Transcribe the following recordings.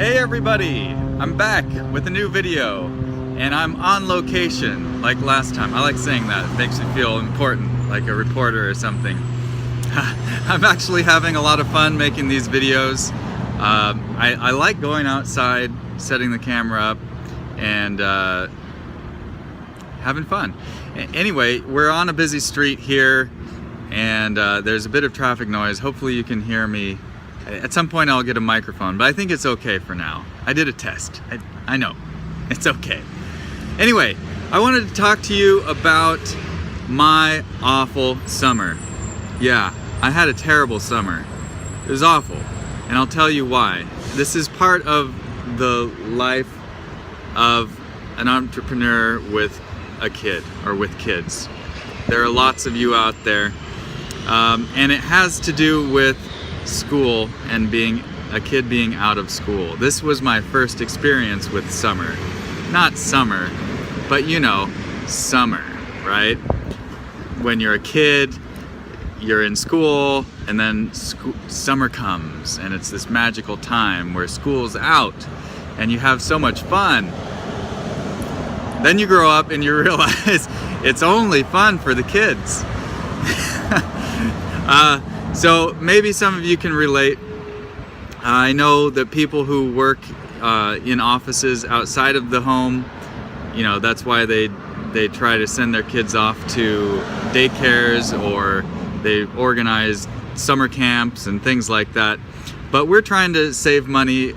Hey everybody, I'm back with a new video and I'm on location like last time. I like saying that, it makes me feel important, like a reporter or something. I'm actually having a lot of fun making these videos. I like going outside, setting the camera up and having fun. Anyway, we're on a busy street here and there's a bit of traffic noise. Hopefully you can hear me. At some point I'll get a microphone, but I think it's okay for now. I did a test. I know. It's okay. Anyway, I wanted to talk to you about my awful summer. Yeah, I had a terrible summer. It was awful, and I'll tell you why. This is part of the life of an entrepreneur with a kid, or with kids. There are lots of you out there, and it has to do with school and being a kid being out of school. This was my first experience with summer. Not summer, but you know, summer, right? When you're a kid, you're in school, and then summer comes, and it's this magical time where school's out, and you have so much fun. Then you grow up and you realize it's only fun for the kids. So maybe some of you can relate. I know that people who work in offices outside of the home, you know, that's why they try to send their kids off to daycares, or they organize summer camps and things like that. But we're trying to save money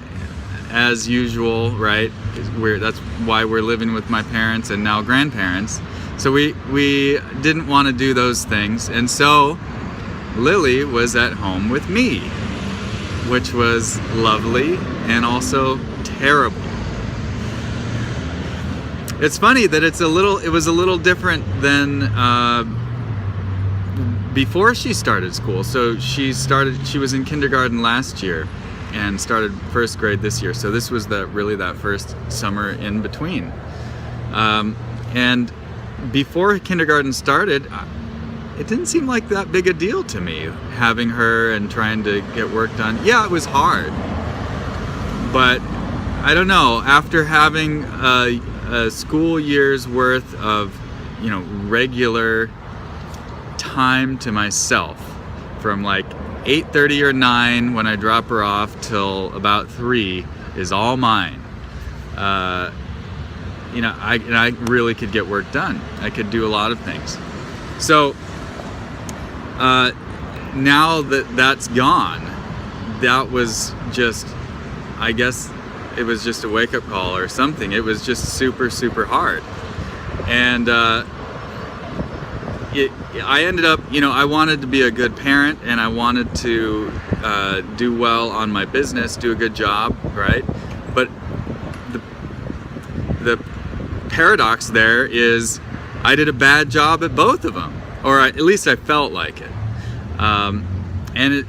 as usual, right? That's why we're living with my parents and now grandparents. So we didn't want to do those things, and so Lily was at home with me, which was lovely and also terrible. It's funny that it was a little different than before she started school. So she was in kindergarten last year and started first grade this year. So this was really that first summer in between. And before kindergarten started, it didn't seem like that big a deal to me, having her and trying to get work done. Yeah, it was hard, but I don't know, after having a school year's worth of, you know, regular time to myself, from like 8:30 or 9 when I drop her off till about 3 is all mine. You know, I really could get work done. I could do a lot of things. So now that that's gone, that was just, I guess it was just a wake-up call or something. It was just super, super hard. And I ended up, you know, I wanted to be a good parent, and I wanted to do well on my business, do a good job, right? But the paradox there is I did a bad job at both of them, or at least I felt like it. And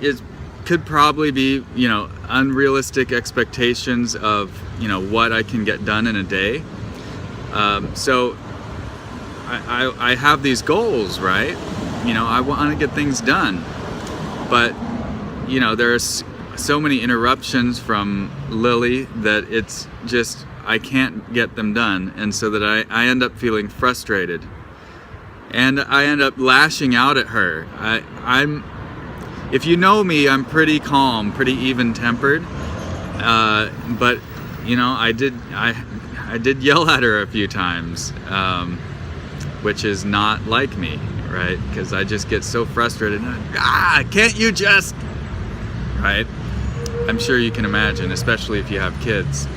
it could probably be, you know, unrealistic expectations of, you know, what I can get done in a day. So I have these goals, right? You know, I want to get things done, but you know, there's so many interruptions from Lily that it's just, I can't get them done, and so that I end up feeling frustrated. And I end up lashing out at her. If you know me, I'm pretty calm, pretty even-tempered. But you know, I did yell at her a few times, which is not like me, right? Because I just get so frustrated. Can't you just, right? I'm sure you can imagine, especially if you have kids.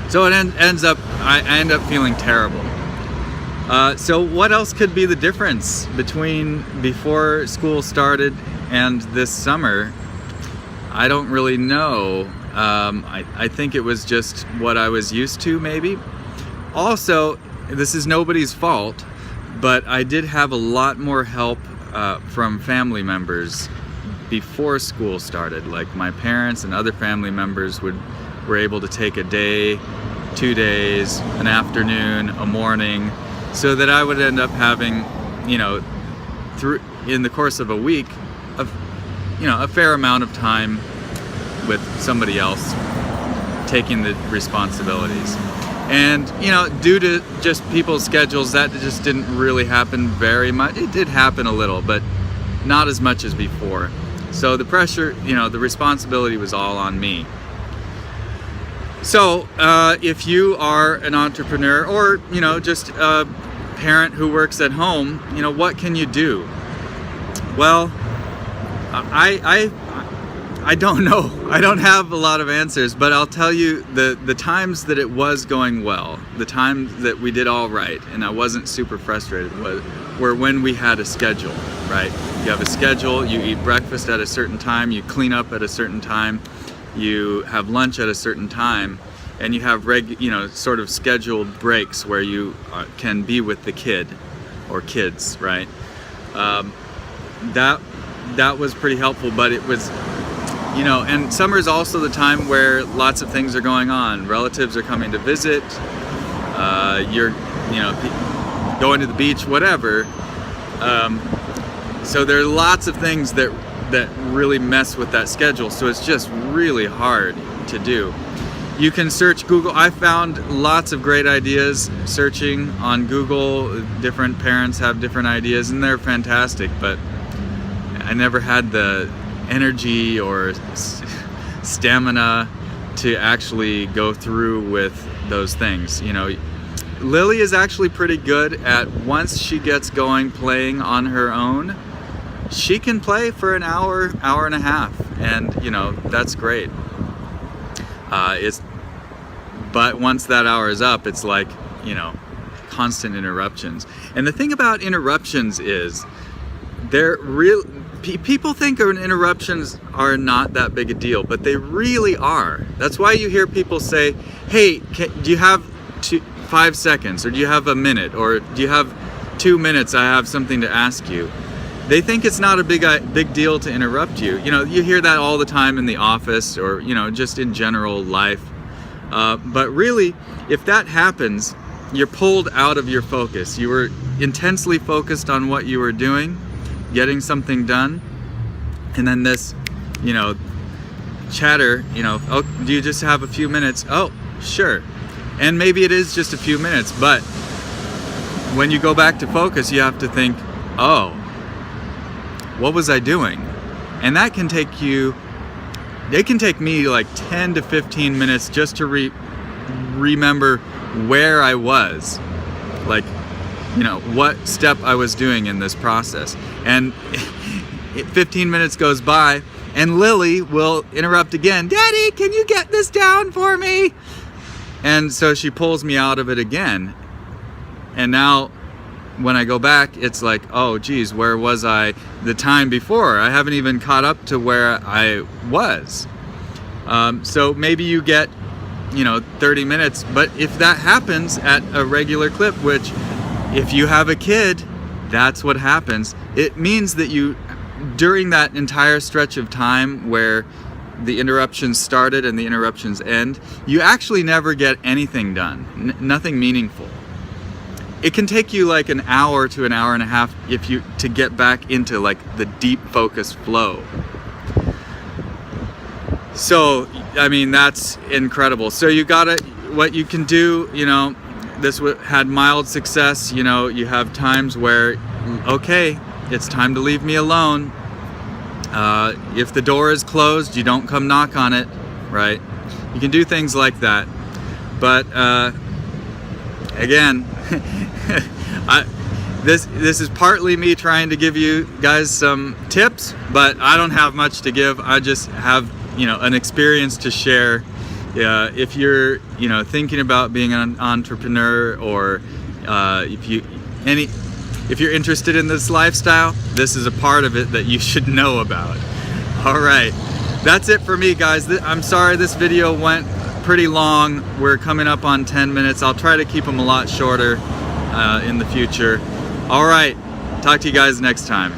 So it ends up, I end up feeling terrible. So what else could be the difference between before school started and this summer? I don't really know. I think it was just what I was used to, maybe. Also, this is nobody's fault, but I did have a lot more help from family members before school started. Like my parents and other family members were able to take a day, 2 days, an afternoon, a morning, so that I would end up having, you know, in the course of a week, a fair amount of time with somebody else taking the responsibilities. And you know, due to just people's schedules, that just didn't really happen very much. It did happen a little, but not as much as before. So the pressure, you know, the responsibility was all on me. So if you are an entrepreneur, or you know, just a parent who works at home, you know, what can you do? Well, I don't know. I don't have a lot of answers, but I'll tell you the times that it was going well, the times that we did all right, and I wasn't super frustrated, were when we had a schedule, right? You have a schedule, you eat breakfast at a certain time, you clean up at a certain time, you have lunch at a certain time, and you have sort of scheduled breaks where you can be with the kid or kids, right? That was pretty helpful, but it was, you know, and summer is also the time where lots of things are going on. Relatives are coming to visit, you're, you know, going to the beach, whatever. So there are lots of things that really mess with that schedule. So it's just really hard to do. You can search Google. I found lots of great ideas searching on Google. Different parents have different ideas, and they're fantastic, but I never had the energy or stamina to actually go through with those things. You know, Lily is actually pretty good at, once she gets going playing on her own, she can play for an hour, hour and a half, and you know, that's great. But once that hour is up, it's like, you know, constant interruptions. And the thing about interruptions is, they're real. People think interruptions are not that big a deal, but they really are. That's why you hear people say, hey, do you have 5 seconds, or do you have a minute, or do you have 2 minutes? I have something to ask you. They think it's not a big deal to interrupt you. You know, you hear that all the time in the office, or, you know, just in general life. But really, if that happens, you're pulled out of your focus. You were intensely focused on what you were doing, getting something done, and then this, you know, chatter, you know, oh, do you just have a few minutes? Oh, sure. And maybe it is just a few minutes, but when you go back to focus, you have to think, oh, what was I doing? And that can take you, it can take me like 10 to 15 minutes just to remember where I was, like, you know, what step I was doing in this process. And 15 minutes goes by, and Lily will interrupt again. Daddy, can you get this down for me? And so she pulls me out of it again. And now when I go back, it's like, oh geez, where was I the time before? I haven't even caught up to where I was. So maybe you get, you know, 30 minutes, but if that happens at a regular clip, which if you have a kid, that's what happens. It means that you, during that entire stretch of time where the interruptions started and the interruptions end, you actually never get anything done, nothing meaningful. It can take you like an hour to an hour and a half to get back into like the deep focus flow. So, I mean, that's incredible. So you gotta, what you can do, you know, this had mild success. You know, you have times where, okay, it's time to leave me alone. If the door is closed, you don't come knock on it, right? You can do things like that. But again, this is partly me trying to give you guys some tips, but I don't have much to give. I just have, you know, an experience to share. If you're, you know, thinking about being an entrepreneur, or if you're interested in this lifestyle, this is a part of it that you should know about. All right, that's it for me, guys. I'm sorry this video went pretty long. We're coming up on 10 minutes. I'll try to keep them a lot shorter in the future. All right, talk to you guys next time.